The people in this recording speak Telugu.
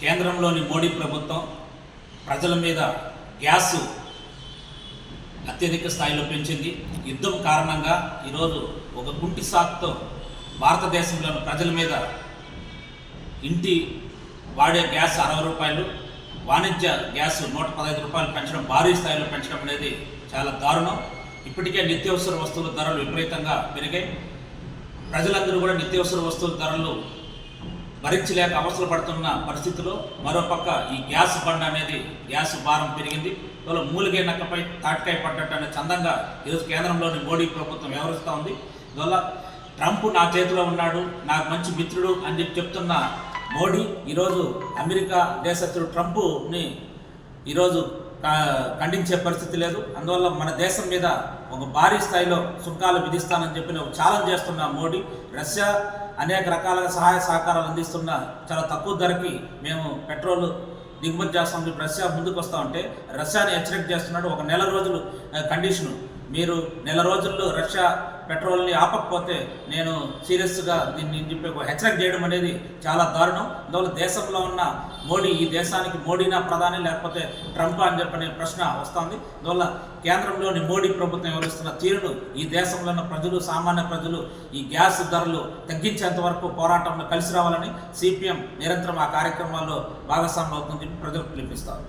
కేంద్రంలోని మోడీ ప్రభుత్వం ప్రజల మీద గ్యాస్ అత్యధిక స్థాయిలో పెంచింది. యుద్ధం కారణంగా ఈరోజు ఒక కుంటి సాకుతో భారతదేశంలోని ప్రజల మీద ఇంటి వాడే గ్యాస్ 60 రూపాయలు, వాణిజ్య గ్యాస్ 115 రూపాయలు పెంచడం, భారీ స్థాయిలో పెంచడం అనేది చాలా దారుణం. ఇప్పటికే నిత్యావసర వస్తువుల ధరలు విపరీతంగా పెరిగాయి. ప్రజలందరూ కూడా నిత్యావసర వస్తువుల ధరలు భరించలేక అవసరం పడుతున్న పరిస్థితిలో మరోపక్క ఈ గ్యాస్ బండ్ అనేది గ్యాస్ భారం పెరిగింది. ఇవాళ మూలిగే నక్కపై తాటికాయ పడ్డట్టు అనే చందంగా ఈరోజు కేంద్రంలోని మోడీ ప్రభుత్వం వ్యవహరిస్తూ ఉంది. ఇవాళ ట్రంప్ నా చేతిలో ఉన్నాడు, నాకు మంచి మిత్రుడు అని చెప్తున్న మోడీ ఈరోజు అమెరికా దేశస్థుడు ట్రంప్ని ఈరోజు ఖండించే పరిస్థితి లేదు. అందువల్ల మన దేశం మీద ఒక భారీ స్థాయిలో సుంకాలు విధిస్తానని చెప్పి ఛాలెంజ్ చేస్తున్న మోడీ, రష్యా అనేక రకాలుగా సహాయ సహకారాలు అందిస్తున్న చాలా తక్కువ ధరకి మేము పెట్రోల్ దిగుమతి చేస్తాం చెప్పి రష్యా ముందుకు వస్తూ ఉంటే రష్యాని హెచ్చరిక చేస్తున్నాడు. ఒక నెల రోజులు కండిషను, మీరు నెల రోజుల్లో రష్యా పెట్రోల్ని ఆపకపోతే నేను సీరియస్గా దీన్ని చెప్పి హెచ్చరిక చేయడం అనేది చాలా దారుణం. అందువల్ల దేశంలో ఉన్న మోడీ, ఈ దేశానికి మోడీనా ప్రధాని లేకపోతే ట్రంప్ అని చెప్పనే ప్రశ్న వస్తుంది. అందువల్ల కేంద్రంలోని మోడీ ప్రభుత్వం వ్యవహరిస్తున్న తీరును ఈ దేశంలో ఉన్న ప్రజలు, సామాన్య ప్రజలు ఈ గ్యాస్ ధరలు తగ్గించేంత వరకు పోరాటంలో కలిసి రావాలని సిపిఎం నిరంతరం ఆ కార్యక్రమాల్లో భాగస్వామ్యం అవుతుందని ప్రజలకు పిలిపిస్తారు.